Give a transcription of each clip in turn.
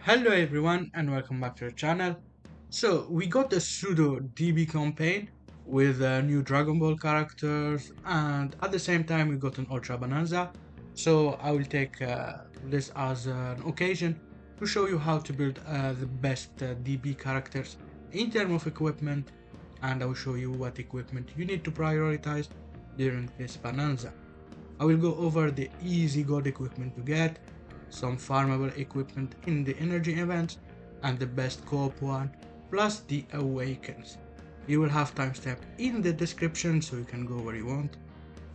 Hello everyone and welcome back to the channel. So we got the pseudo DB campaign with new Dragon Ball characters, and at the same time we got an Ultra Bonanza. So I will take this as an occasion to show you how to build the best DB characters in terms of equipment, and I will show you what equipment you need to prioritize during this Bonanza. I will go over the easy god equipment to get, some farmable equipment in the energy events, and the best co-op one, plus the Awakens. You will have timestamp in the description so you can go where you want,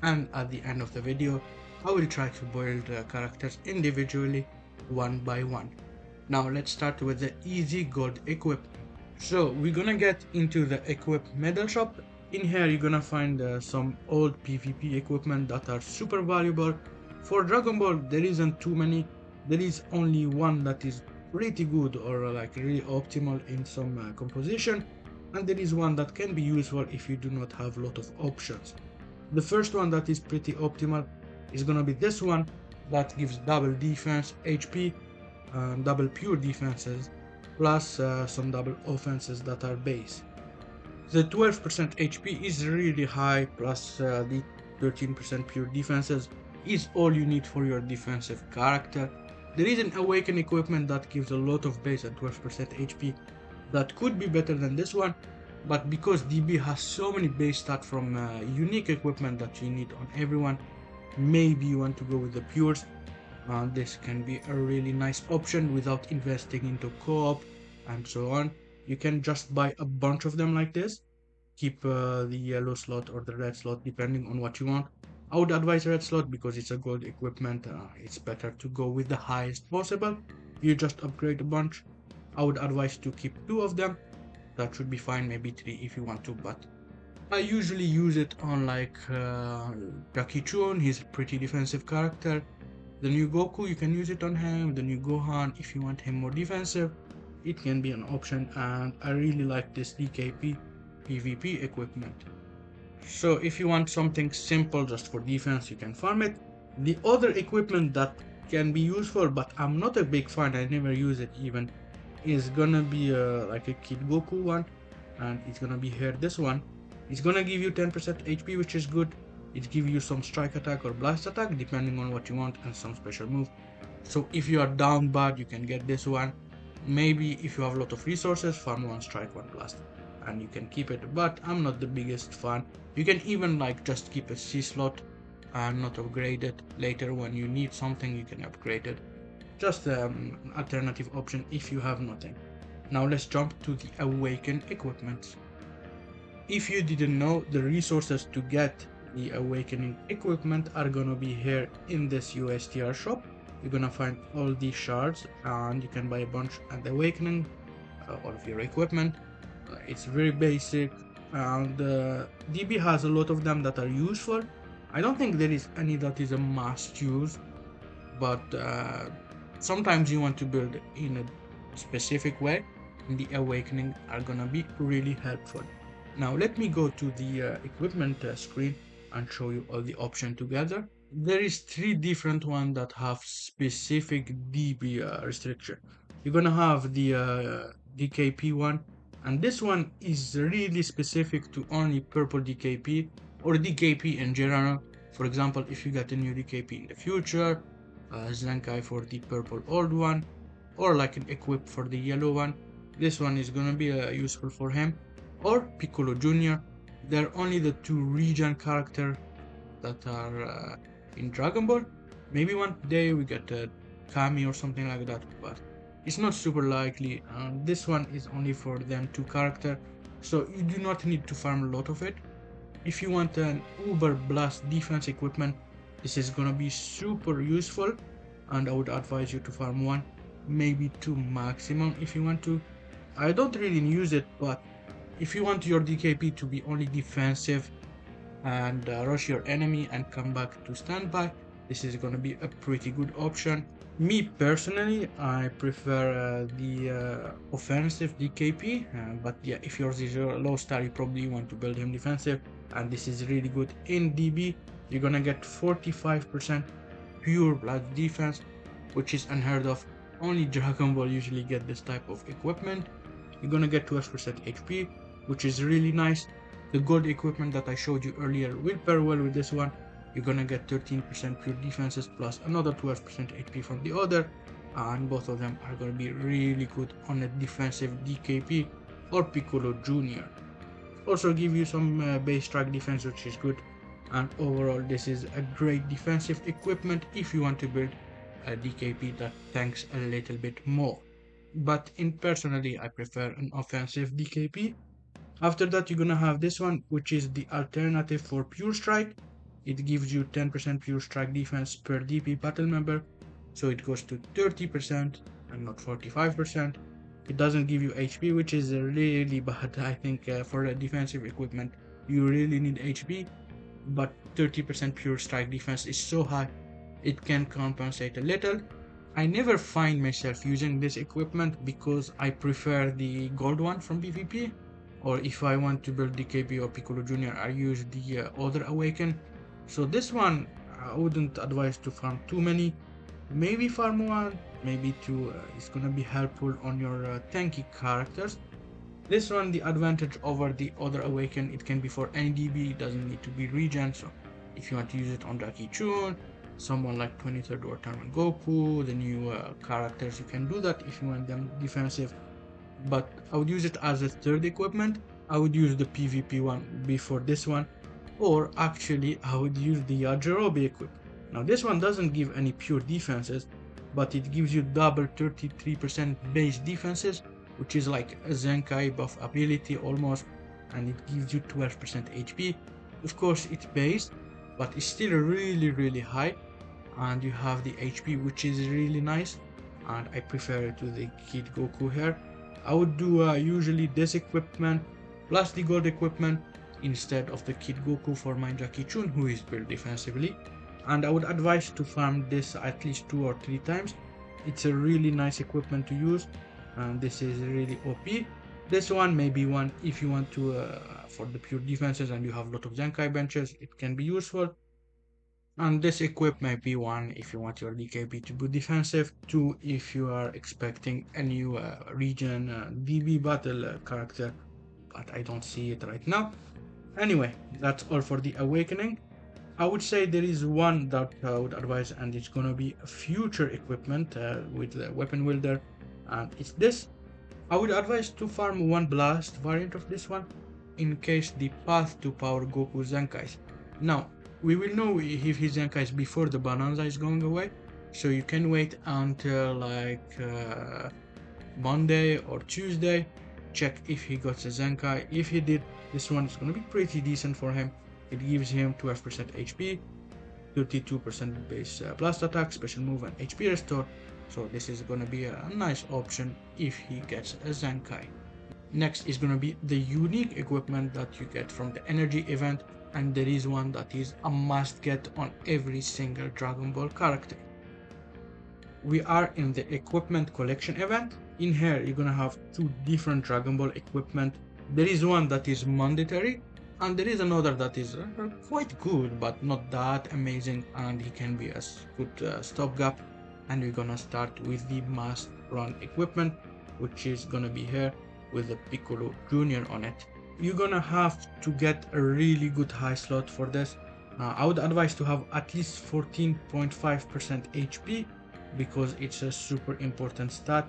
and at the end of the video, I will try to build characters individually, one by one. Now let's start with the easy god equip. So we're gonna get into the equip medal shop. In here you're gonna find some old PvP equipment that are super valuable. For Dragon Ball there isn't too many, there is only one that is pretty good or like really optimal in some composition, and there is one that can be useful if you do not have a lot of options. The first one that is pretty optimal is gonna be this one that gives double defense HP, double pure defenses, plus some double offenses that are base. The 12% HP is really high, plus the 13% pure defenses is all you need for your defensive character. There is an Awaken equipment that gives a lot of base at 12% HP that could be better than this one, but because DB has so many base stats from unique equipment that you need on everyone, maybe you want to go with the pures. This can be a really nice option without investing into co-op and so on. You can just buy a bunch of them like this, keep the yellow slot or the red slot depending on what you want. I would advise red slot because it's a gold equipment. It's better to go with the highest possible. You just upgrade a bunch. I would advise to keep 2 of them. That should be fine, maybe 3 if you want to, but I usually use it on like Chun. He's a pretty defensive character. The new Goku, you can use it on him. The new Gohan, if you want him more defensive, it can be an option, and I really like this DKP PvP equipment. So if you want something simple just for defense, you can farm it. The other equipment that can be useful, but I'm not a big fan, I never use it even, is gonna be like a Kid Goku one, and it's gonna be here, this one. It's gonna give you 10% HP, which is good. It gives you some strike attack or blast attack depending on what you want, and some special move. So if you are down bad, you can get this one. Maybe if you have a lot of resources, farm one strike, one blast, and you can keep it, but I'm not the biggest fan. You can even like just keep a C slot and not upgrade it. Later when you need something, you can upgrade it. Just an alternative option if you have nothing. Now let's jump to the Awaken equipment. If you didn't know, the resources to get the Awakening equipment are gonna be here in this USTR shop. You're gonna find all these shards and you can buy a bunch at the Awakening, all of your equipment. It's very basic, and DB has a lot of them that are useful. I don't think there is any that is a must use, but sometimes you want to build in a specific way, and the Awakening are gonna be really helpful. Now let me go to the equipment screen and show you all the options together. There is 3 different ones that have specific DB restriction. You're gonna have the DKP one, and this one is really specific to only purple DKP or DKP in general. For example, if you get a new DKP in the future, Zenkai for the purple old one, or like an equip for the yellow one, this one is gonna be useful for him. Or Piccolo Jr. They're only the 2 region characters that are in Dragon Ball. Maybe one day we get a Kami or something like that, but it's not super likely. This one is only for them 2 characters, so you do not need to farm a lot of it. If you want an uber blast defense equipment, this is gonna be super useful, and I would advise you to farm 1, maybe 2 maximum if you want to. I don't really use it, but if you want your DKP to be only defensive and rush your enemy and come back to standby, this is gonna be a pretty good option. Me personally, I prefer the offensive DKP, but yeah, if yours is a low star, you probably want to build him defensive, and this is really good in DB. You're gonna get 45% pure blood defense, which is unheard of only Dragon Ball usually get this type of equipment. You're gonna get 12% HP, which is really nice. The gold equipment that I showed you earlier will pair well with this one. You're gonna get 13% pure defenses plus another 12% HP from the other, and both of them are gonna be really good on a defensive DKP or Piccolo Jr. Also give you some base strike defense, which is good, and overall this is a great defensive equipment if you want to build a DKP that tanks a little bit more. But personally I prefer an offensive DKP. After that you're gonna have this one, which is the alternative for pure strike. It gives you 10% pure strike defense per DP battle member, so it goes to 30% and not 45%. It doesn't give you HP, which is really bad. I think for a defensive equipment you really need HP, but 30% pure strike defense is so high it can compensate a little. I never find myself using this equipment because I prefer the gold one from PvP, or if I want to build DKP or Piccolo Jr. I use the other Awaken. So this one I wouldn't advise to farm too many, maybe farm one, maybe two. It's gonna be helpful on your tanky characters. This one, the advantage over the other Awaken, it can be for any DB, it doesn't need to be regen. So if you want to use it on Jackie Chun, someone like 23rd or Tambourine Goku, the new characters, you can do that if you want them defensive. But I would use it as a third equipment. I would use the PvP one before this one, or actually I would use the Yajirobe Equip. Now this one doesn't give any pure defenses, but it gives you double 33% base defenses, which is like a Zenkai buff ability almost, and it gives you 12% HP. Of course it's based, but it's still really high, and you have the HP, which is really nice, and I prefer it to the Kid Goku here. I would do usually this equipment plus the gold equipment instead of the Kid Goku for my Jackie Chun, who is built defensively, and I would advise to farm this at least 2 or 3 times. It's a really nice equipment to use, and this is really OP. This one may be one if you want to for the pure defenses and you have a lot of Zenkai benches, it can be useful. And this equip might be one if you want your DKP to be defensive, 2 if you are expecting a new region DB battle character, but I don't see it right now. Anyway, that's all for the Awakening. I would say there is one that I would advise, and it's gonna be a future equipment with the weapon wielder, and it's this. I would advise to farm one blast variant of this one in case the path to power Goku Zenkais. Now, we will know if his Zenkais before the Bonanza is going away, so you can wait until like Monday or Tuesday, check if he got a Zenkai. If he did, this one is going to be pretty decent for him. It gives him 12% HP, 32% base blast attack, special move, and HP restore. So this is going to be a nice option if he gets a Zenkai. Next is going to be the unique equipment that you get from the energy event, and there is one that is a must get on every single Dragon Ball character. We are in the equipment collection event. In here you're gonna have 2 different Dragon Ball equipment. There is one that is mandatory, and there is another that is quite good but not that amazing, and he can be a good stopgap. And we're gonna start with the must run equipment, which is gonna be here with the Piccolo Jr on it. You're gonna have to get a really good high slot for this. I would advise to have at least 14.5% HP because it's a super important stat.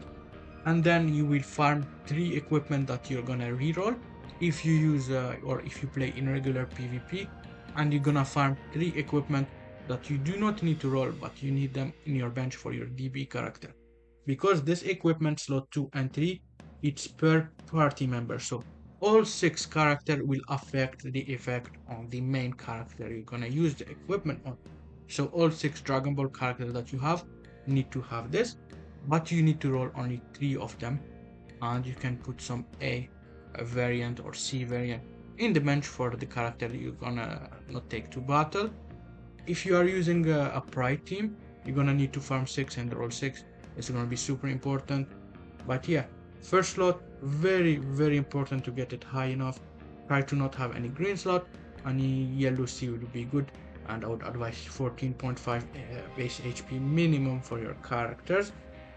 And then you will farm 3 equipment that you're gonna reroll if you use or if you play in regular PvP, and you're gonna farm 3 equipment that you do not need to roll, but you need them in your bench for your DB character. Because this equipment slot 2 and 3, it's per party member, so all 6 characters will affect the effect on the main character you're gonna use the equipment on. So all 6 Dragon Ball characters that you have need to have this, but you need to roll only 3 of them, and you can put some A variant or C variant in the bench for the character you're gonna not take to battle. If you are using a Pride team, you're gonna need to farm 6 and roll 6. It's gonna be super important. But yeah, first slot, very important to get it high enough. Try to not have any green slot. Any yellow C would be good, and I would advise 14.5 base HP minimum for your characters.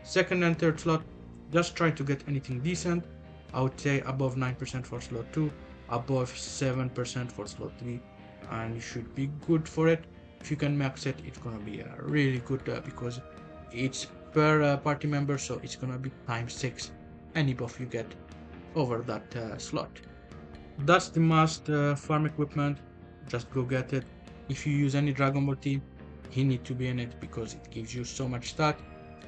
Second and third slot, just try to get anything decent. I would say above 9% for slot 2, above 7% for slot 3, and you should be good for it. If you can max it, it's gonna be really good because it's per party member, so it's gonna be times 6 any buff you get over that slot. That's the must farm equipment. Just go get it. If you use any Dragon Ball team, he need to be in it because it gives you so much stat.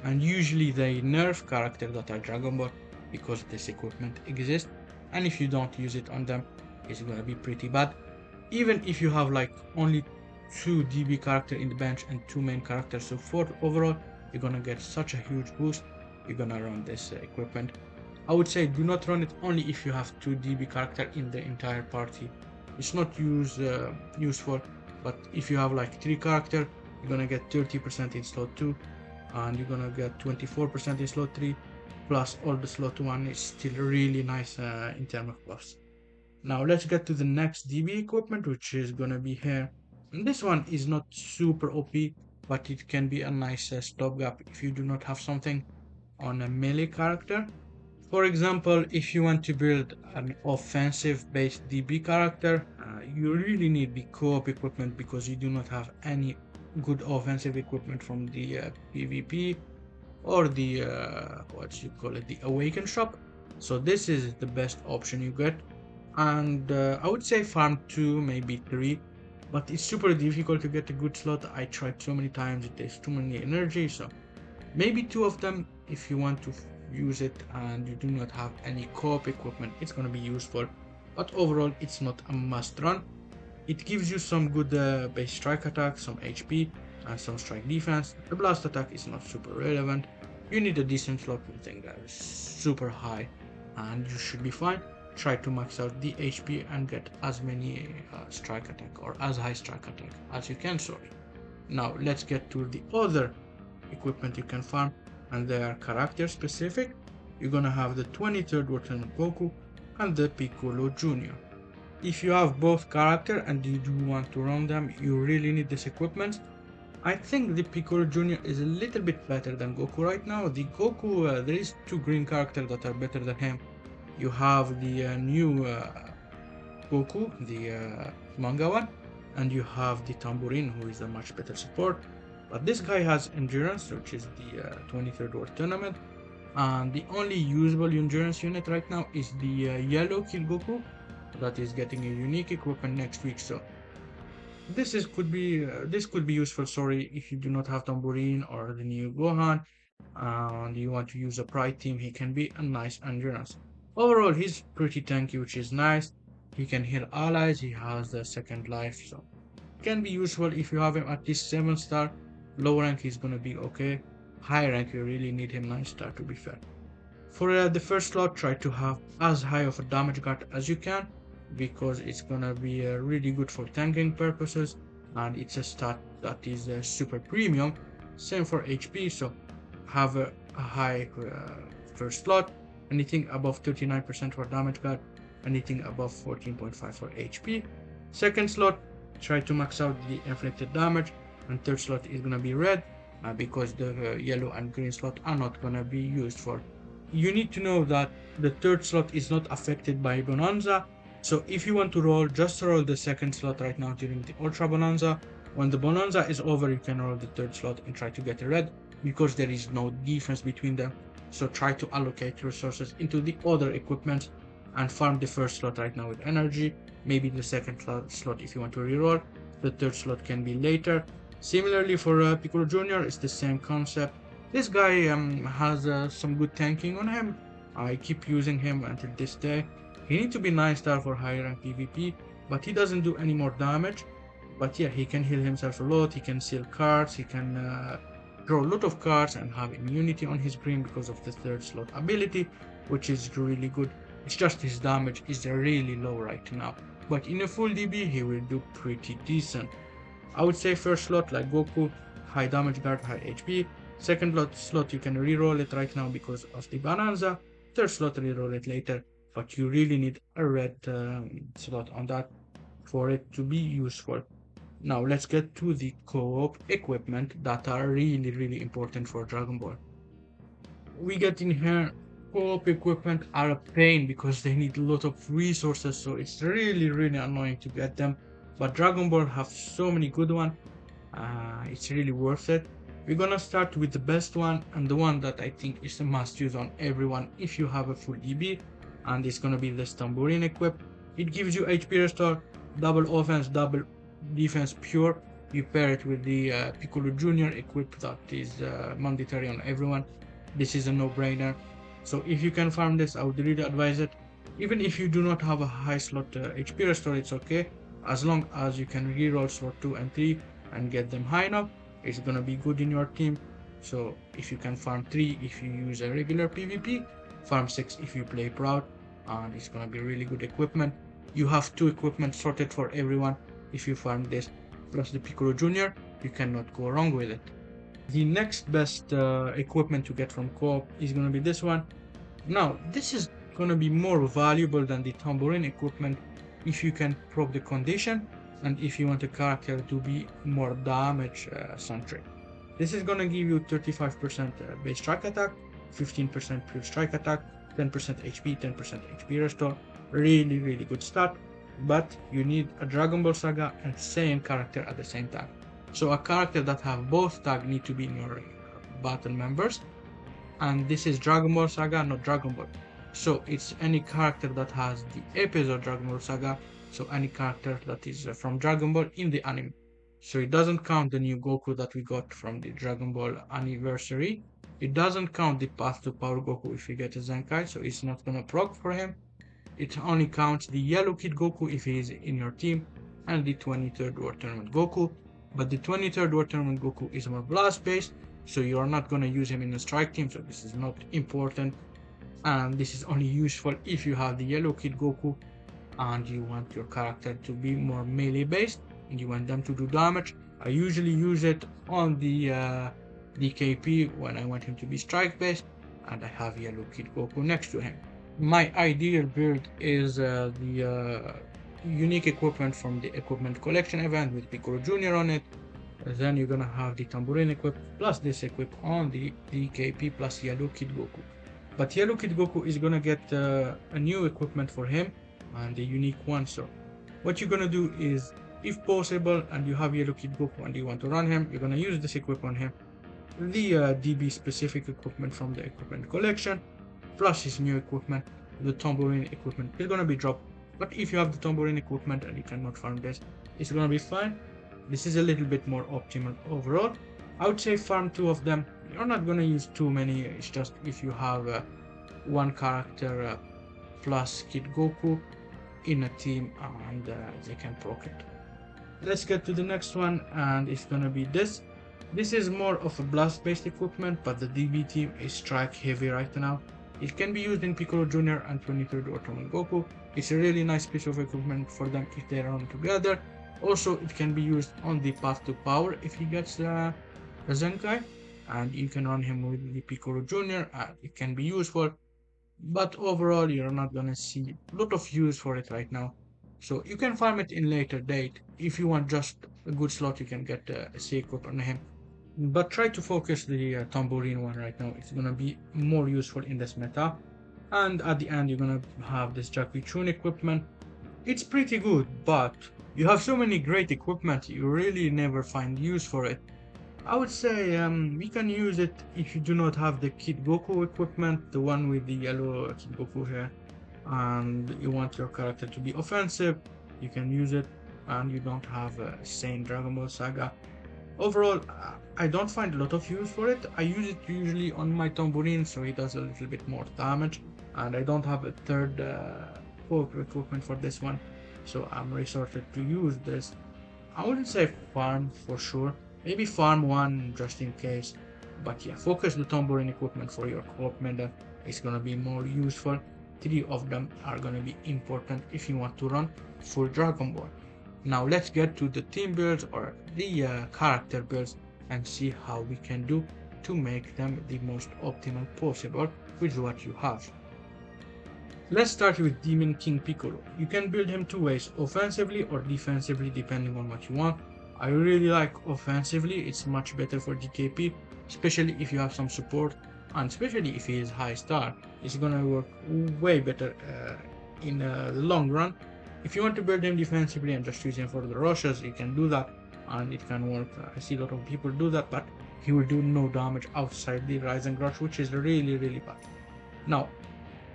And usually they nerf characters that are Dragon Ball because this equipment exists. And if you don't use it on them, it's gonna be pretty bad. Even if you have like only 2 DB character in the bench and 2 main characters, so 4 overall, you're gonna get such a huge boost. You're gonna run this equipment. I would say do not run it only if you have 2 DB character in the entire party. It's not useful, but if you have like 3 character, you're gonna get 30% in slot 2 and you're gonna get 24% in slot 3 plus all the slot 1 is still really nice in terms of buffs. Now let's get to the next DB equipment, which is gonna be here. And this one is not super OP, but it can be a nice stopgap if you do not have something on a melee character. For example, if you want to build an offensive based DB character, you really need the Coop equipment because you do not have any good offensive equipment from the PvP or the what you call it, the Awaken shop. So this is the best option you get, and I would say farm 2, maybe 3, but it's super difficult to get a good slot. I tried so many times, it takes too many energy, so maybe 2 of them if you want to use it and you do not have any co-op equipment, it's going to be useful, but overall it's not a must run. It gives you some good base strike attack, some HP and some strike defense. The blast attack is not super relevant. You need a decent slot, something that is super high, and you should be fine. Try to max out the HP and get as many strike attack or as high strike attack as you can, sorry. Now let's get to the other equipment you can farm, and they are character specific. You're gonna have the 23rd Lieutenant Goku and the Piccolo Jr. If you have both character and you do want to run them, you really need this equipment. I think the Piccolo Jr. is a little bit better than Goku right now. The Goku, there is 2 green characters that are better than him. You have the new Goku, the Manga one, and you have the Tambourine, who is a much better support. But this guy has endurance, which is the 23rd World Tournament, and the only usable endurance unit right now is the Yel Kid Goku that is getting a unique equipment next week. So this could be useful. Sorry, if you do not have Tambourine or the new Gohan and you want to use a Pride team, he can be a nice endurance. Overall, he's pretty tanky, which is nice. He can heal allies. He has the second life, so can be useful if you have him at least 7 star. Low rank he's gonna be okay. High rank you really need him 9 star, to be fair. For the first slot, try to have as high of a damage guard as you can because it's gonna be really good for tanking purposes, and it's a stat that is super premium. Same for HP, so have a high first slot. Anything above 39% for damage guard, anything above 14.5 for HP. Second slot, try to max out the inflicted damage, and third slot is gonna be red because the yellow and green slot are not gonna be used for. You need to know that the third slot is not affected by Bonanza, so if you want to roll, just roll the second slot right now during the Ultra Bonanza. When the Bonanza is over, you can roll the third slot and try to get a red because there is no difference between them. So try to allocate resources into the other equipment and farm the first slot right now with energy, maybe the second slot if you want to reroll. The third slot can be later. Similarly for Piccolo Jr, it's the same concept. This guy has some good tanking on him. I keep using him until this day. He needs to be 9 star for higher rank PvP, but he doesn't do any more damage. But yeah, he can heal himself a lot, he can seal cards, he can draw a lot of cards and have immunity on his green because of the third slot ability, which is really good. It's just his damage is really low right now, but in a full DB he will do pretty decent. I would say first slot like Goku, high damage guard, high HP. Second slot you can reroll it right now because of the Bonanza. Third slot reroll it later, but you really need a red slot on that for it to be useful. Now let's get to the co-op equipment that are really important for Dragon Ball. we get in here. Coop equipment are a pain because they need a lot of resources, so it's really annoying to get them. But Dragon Ball have so many good ones. It's really worth it. We're gonna start with the best one and the one that I think is a must use on everyone if you have a full DB, and it's gonna be this Tambourine Equip. It gives you HP restore, double offense, double defense pure. You pair it with the Piccolo Jr. equip that is mandatory on everyone. This is a no-brainer. So if you can farm this, I would really advise it. Even if you do not have a high slot HP restore, it's okay. As long as you can reroll slot 2 and 3 and get them high enough, it's gonna be good in your team. So if you can farm 3 if you use a regular PvP, farm 6 if you play proud, and it's gonna be really good equipment. You have 2 equipment sorted for everyone. If you farm this plus the Piccolo Jr, you cannot go wrong with it. The next best equipment to get from Coop is gonna be this one. Now this is gonna be more valuable than the Tambourine equipment if you can proc the condition and if you want a character to be more damage centric. This is gonna give you 35% base strike attack, 15% pure strike attack, 10% HP, 10% HP restore. Really good stat, but you need a Dragon Ball Saga and Saiyan character at the same time. So a character that have both tag need to be in your battle members, and this is Dragon Ball Saga, not Dragon Ball. So it's any character that has the episode Dragon Ball Saga, so any character that is from Dragon Ball in the anime. So it doesn't count the new Goku that we got from the Dragon Ball anniversary. It doesn't count the path to PUR Goku if you get a Zenkai, so it's not gonna proc for him. It only counts the Yellow Kid Goku if he is in your team, and the 23rd World Tournament Goku. But the 23rd World Tournament Goku is more blast based, so you are not gonna use him in a strike team, so this is not important. And this is only useful if you have the Yellow Kid Goku and you want your character to be more melee based and you want them to do damage. I usually use it on the DKP when I want him to be strike based, and I have Yellow Kid Goku next to him. My ideal build is the unique equipment from the equipment collection event with Piccolo Jr on it. Then you're gonna have the Tambourine equip plus this equip on the DKP plus Yellow Kid Goku. But Yellow Kid Goku is gonna get a new equipment for him and a unique one. So what you're gonna do is, if possible and you have Yellow Kid Goku and you want to run him, you're gonna use this equip on him. The DB specific equipment from the equipment collection plus his new equipment, the Tambourine equipment is gonna be dropped. But if you have the Tambourine equipment and you cannot farm this, it's gonna be fine. This is a little bit more optimal overall. I would say farm 2 of them. You're not gonna use too many. It's just if you have one character plus Kid Goku in a team and they can proc it. Let's get to the next one, and it's gonna be this. This is more of a blast based equipment, but the DB team is strike heavy right now. It can be used in Piccolo Jr and 23rd World Tournament Goku. It's a really nice piece of equipment for them if they run together. Also, it can be used on the path to power if he gets a Zenkai, and you can run him with the Piccolo Jr. It can be useful, but overall you're not gonna see a lot of use for it right now. So you can farm it in later date. If you want just a good slot, you can get a C equip on him. But try to focus the Tambourine one right now. It's gonna be more useful in this meta. And at the end, you're gonna have this Chun equipment. It's pretty good, but you have so many great equipment, you really never find use for it. I would say we can use it if you do not have the Kid Goku equipment, the one with the yellow Kid Goku here, and you want your character to be offensive, you can use it, and you don't have a Saiyan Dragon Ball Saga. Overall, I don't find a lot of use for it. I use it usually on my Tambourine, so he does a little bit more damage, and I don't have a third equipment for this one, so I'm resorted to use this. I wouldn't say farm for sure, maybe farm 1 just in case, but yeah, focus the Tambourine equipment for your co-op meta. It's gonna be more useful. 3 of them are gonna be important if you want to run full Dragon Ball. Now let's get to the team builds or the character builds and see how we can do to make them the most optimal possible with what you have. Let's start with Demon King Piccolo. You can build him 2 ways, offensively or defensively depending on what you want. I really like offensively, it's much better for DKP, especially if you have some support. and especially if he is high star, it's gonna work way better in the long run. If you want to build him defensively and just use him for the rushes, you can do that, and it can work. I see a lot of people do that, but he will do no damage outside the rising rush, which is really bad. Now,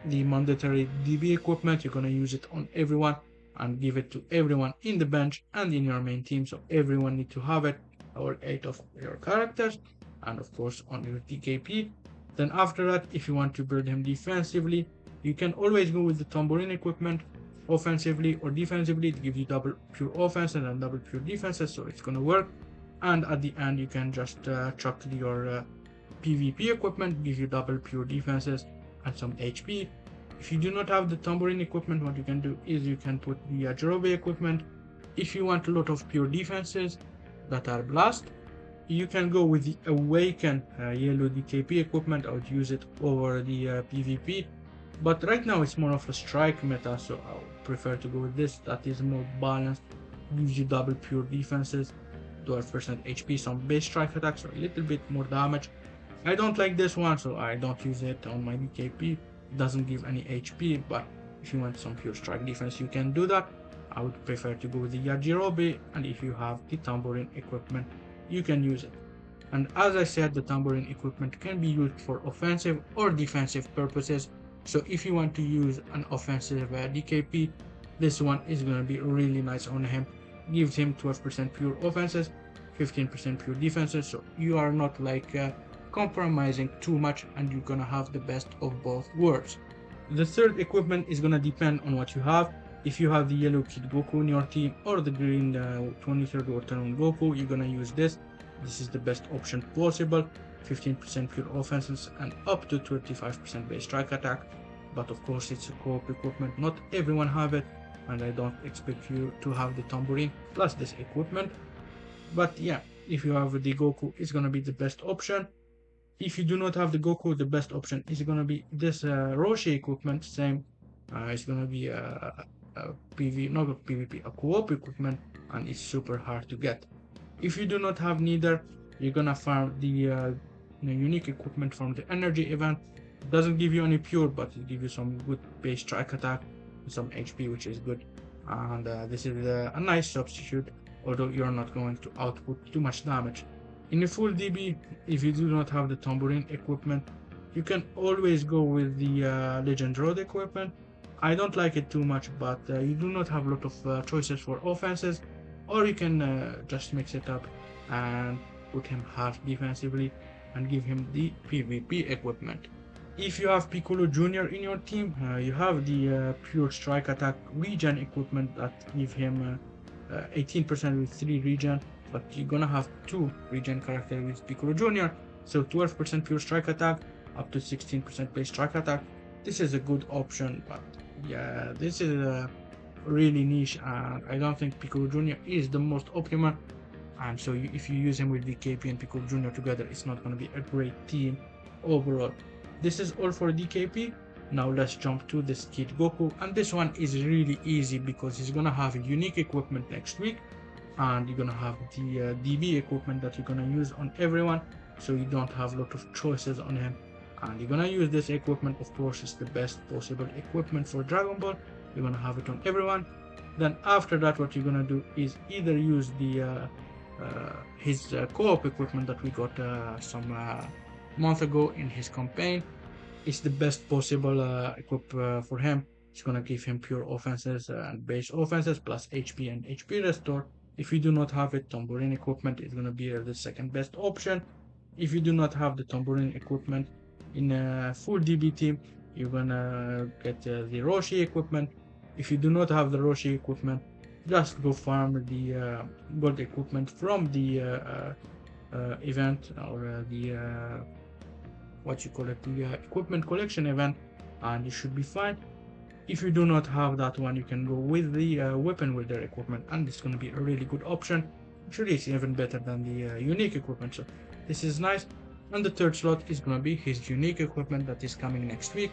the mandatory DB equipment, you're gonna use it on everyone and give it to everyone in the bench and in your main team, so everyone need to have it, all 8 of your characters, and of course on your DKP. Then after that, if you want to build him defensively, you can always go with the Tambourine equipment, offensively or defensively. It gives you double pure offenses and double pure defenses, so it's gonna work. And at the end, you can just chuck your PvP equipment, give you double pure defenses and some HP. If you do not have the Tambourine equipment, what you can do is you can put the Jirobe equipment. If you want a lot of pure defenses that are blast, you can go with the Awaken yellow DKP equipment. I would use it over the PvP, but right now it's more of a strike meta, so I would prefer to go with this. That is more balanced, gives you double pure defenses, 12% HP, some base strike attacks, or a little bit more damage. I don't like this one, so I don't use it on my DKP. It doesn't give any HP, but if you want some pure strike defense, you can do that. I would prefer to go with the Yajirobe, and if you have the Tambourine equipment, you can use it. And as I said, the Tambourine equipment can be used for offensive or defensive purposes. So if you want to use an offensive DKP, this one is going to be really nice on him. Gives him 12% pure offenses, 15% pure defenses, so you are not like compromising too much, and you're gonna have the best of both worlds. The third equipment is gonna depend on what you have. If you have the yellow Kid Goku in your team or the green 23rd Watermelon Goku, you're gonna use this. This is the best option possible. 15% pure offenses and up to 25% base strike attack. But of course it's a Coop equipment, not everyone have it, and I don't expect you to have the Tambourine plus this equipment. But yeah, if you have the Goku, it's gonna be the best option. If you do not have the Goku, the best option is gonna be this Roshi equipment. Same, it's gonna be a not a PvP, a Coop equipment, and it's super hard to get. If you do not have neither, you're gonna farm the unique equipment from the energy event. It doesn't give you any pure, but it gives you some good base strike attack, some HP, which is good. And this is a nice substitute, although you're not going to output too much damage. In a full DB, if you do not have the Tambourine equipment, you can always go with the Legend Road equipment. I don't like it too much, but you do not have a lot of choices for offenses, or you can just mix it up and put him half defensively and give him the PvP equipment. If you have Piccolo Jr in your team, you have the pure strike attack regen equipment that give him 18% with 3 regen, but you're gonna have 2 regen characters with Piccolo Jr, so 12% pure strike attack, up to 16% base strike attack. This is a good option, but yeah, this is really niche, and I don't think Piccolo Jr is the most optimal. And so if you use him with DKP and Piccolo Jr together, it's not gonna be a great team overall. This is all for DKP. Now let's jump to this Kid Goku, and this one is really easy because he's gonna have unique equipment next week, and you're gonna have the DB equipment that you're gonna use on everyone, so you don't have a lot of choices on him. And you're gonna use this equipment, of course, it's the best possible equipment for Dragon Ball. You're gonna have it on everyone. Then after that, what you're gonna do is either use the his co-op equipment that we got some month ago in his campaign. It's the best possible equip for him. It's gonna give him pure offenses and base offenses plus HP and HP restore. If you do not have it, Tambourine equipment is gonna be the second best option. If you do not have the Tambourine equipment in a full DB team, you're gonna get the Roshi equipment. If you do not have the Roshi equipment, just go farm the gold equipment from the event, or the what you call it, the equipment collection event, and you should be fine. If you do not have that one, you can go with the weapon wielder equipment, and it's going to be a really good option. Actually, it's even better than the unique equipment, so this is nice. And the third slot is going to be his unique equipment that is coming next week.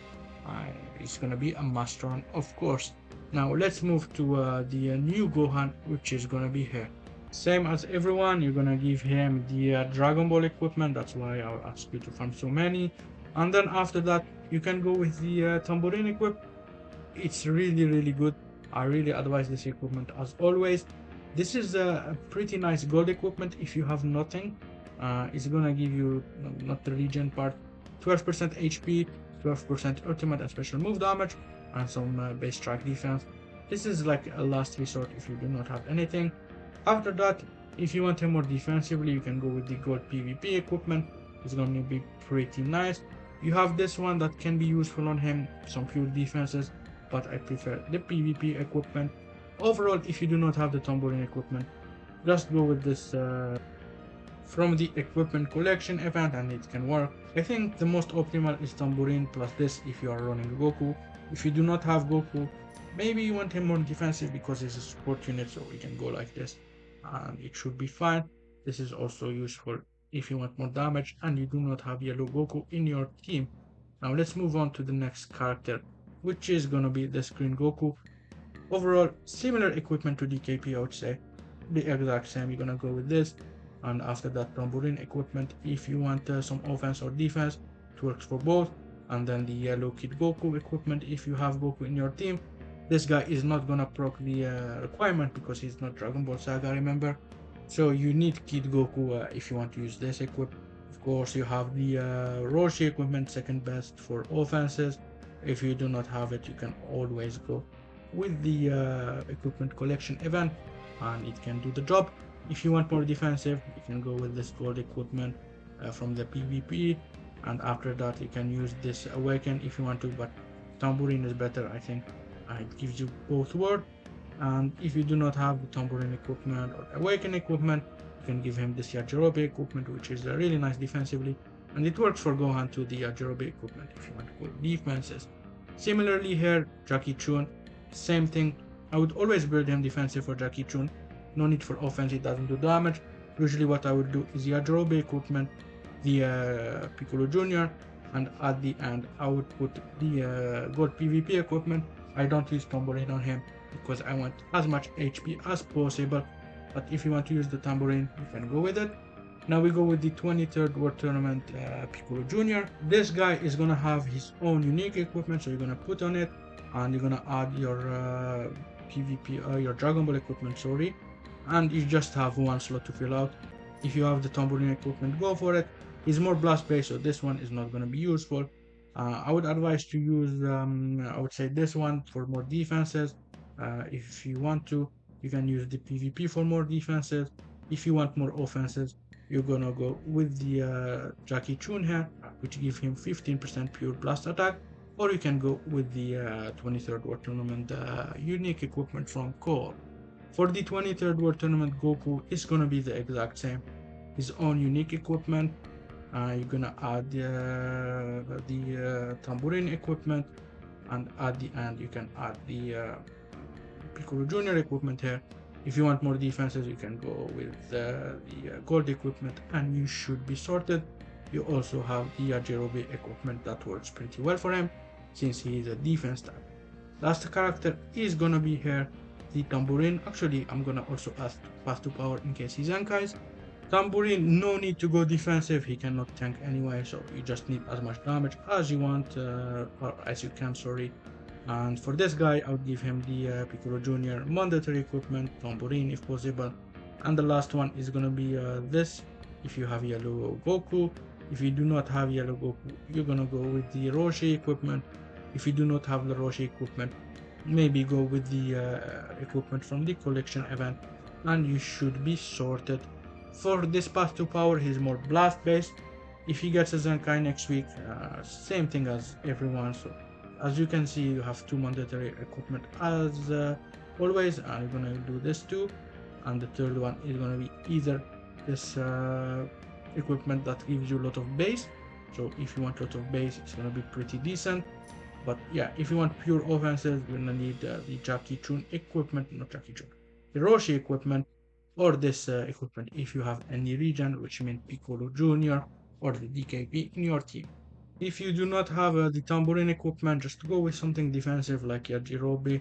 It's going to be a must-run, of course. Now let's move to the new Gohan, which is going to be here. Same as everyone, you're gonna give him the Dragon Ball equipment. That's why I'll ask you to farm so many. And then after that, you can go with the Tambourine Equip. It's really good. I really advise this equipment as always. This is a pretty nice gold equipment if you have nothing. It's gonna give you, not the regen part, 12% HP, 12% ultimate and special move damage, and some base track defense. This is like a last resort if you do not have anything. After that, if you want him more defensively, you can go with the gold PvP equipment. It's gonna be pretty nice. You have this one that can be useful on him, some pure defenses, but I prefer the PvP equipment. Overall, if you do not have the Tambourine equipment, just go with this from the equipment collection event and it can work. I think the most optimal is Tambourine plus this if you are running Goku. If you do not have Goku, maybe you want him more defensive because he's a support unit, so we can go like this and it should be fine. This is also useful if you want more damage and you do not have Yellow Goku in your team. Now let's move on to the next character, which is gonna be the Screen Goku. Overall, similar equipment to DKP, I would say. The exact same, you're gonna go with this. And after that, Tambourine equipment, if you want some offense or defense, it works for both. And then the Yellow Kid Goku equipment, if you have Goku in your team. This guy is not gonna proc the requirement because he's not Dragon Ball Saga, remember? So you need Kid Goku if you want to use this equip. Of course, you have the Roshi equipment, second best for offenses. If you do not have it, you can always go with the equipment collection event and it can do the job. If you want more defensive, you can go with this gold equipment from the PvP, and after that you can use this Awaken if you want to, but Tambourine is better, I think. It gives you both words. And if you do not have the Tambourine equipment or Awaken equipment, you can give him this Yajirobe equipment, which is really nice defensively, and it works for Gohan to the Yajirobe equipment if you want to go defenses. Similarly here, Jackie Chun, same thing. I would always build him defensive for Jackie Chun. No need for offense, it doesn't do damage. Usually what I would do is Yajirobe equipment, the Piccolo Jr, and at the end I would put the gold PvP equipment. I don't use Tambourine on him because I want as much HP as possible, but if you want to use the Tambourine, you can go with it. Now we go with the 23rd World Tournament Piccolo Jr. This guy is gonna have his own unique equipment, so you're gonna put on it, and you're gonna add your PvP, your Dragon Ball equipment, sorry, and you just have one slot to fill out. If you have the Tambourine equipment, go for it. It's more blast based, so this one is not gonna be useful. I would advise to use, I would say this one for more defenses. If you want to, you can use the PvP for more defenses. If you want more offenses, you're gonna go with the Jackie Chun here, which gives him 15% pure blast attack, or you can go with the 23rd World Tournament unique equipment from Coop. For the 23rd World Tournament, Goku is gonna be the exact same, his own unique equipment. You're gonna add the Tambourine equipment, and at the end you can add the Piccolo Jr equipment here. If you want more defenses, you can go with the gold equipment and you should be sorted. You also have the Yajirobe equipment that works pretty well for him since he is a defense type. Last character is gonna be here, the Tambourine. Actually, I'm gonna also ask to pass to power in case he's zenkais. Tambourine, no need to go defensive, he cannot tank anyway, so you just need as much damage as you want, or as you can, sorry. And for this guy, I would give him the Piccolo Jr mandatory equipment, Tambourine if possible. And the last one is gonna be this, if you have Yellow Goku. If you do not have Yellow Goku, you're gonna go with the Roshi equipment. If you do not have the Roshi equipment, maybe go with the equipment from the collection event, and you should be sorted. For this path to power, he's more blast based. If he gets a Zenkai next week, same thing as everyone. So as you can see, you have two mandatory equipment as always, and you're gonna do this too. And the third one is gonna be either this equipment that gives you a lot of base. So if you want a lot of base, it's gonna be pretty decent. But yeah, if you want pure offenses, you're gonna need the Jackie Chun equipment, not Jackie Chun, the Roshi equipment, or this equipment if you have any region, which means Piccolo Jr or the DKP in your team. If you do not have the Tambourine equipment, just go with something defensive like Yajirobe,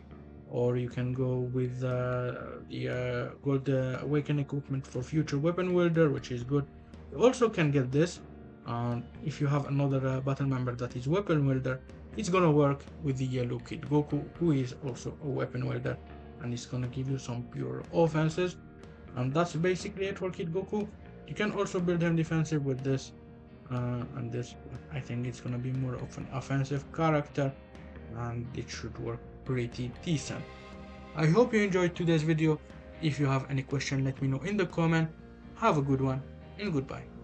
or you can go with the Gold Awaken equipment for future weapon wielder, which is good. You also can get this, And if you have another battle member that is weapon wielder, it's gonna work with the Yellow Kid Goku, who is also a weapon wielder, and it's gonna give you some pure offenses. And that's basically it for Kid Goku. You can also build him defensive with this and this. I think it's gonna be more of an offensive character, and it should work pretty decent. I hope you enjoyed today's video. If you have any question, let me know in the comment. Have a good one, and goodbye.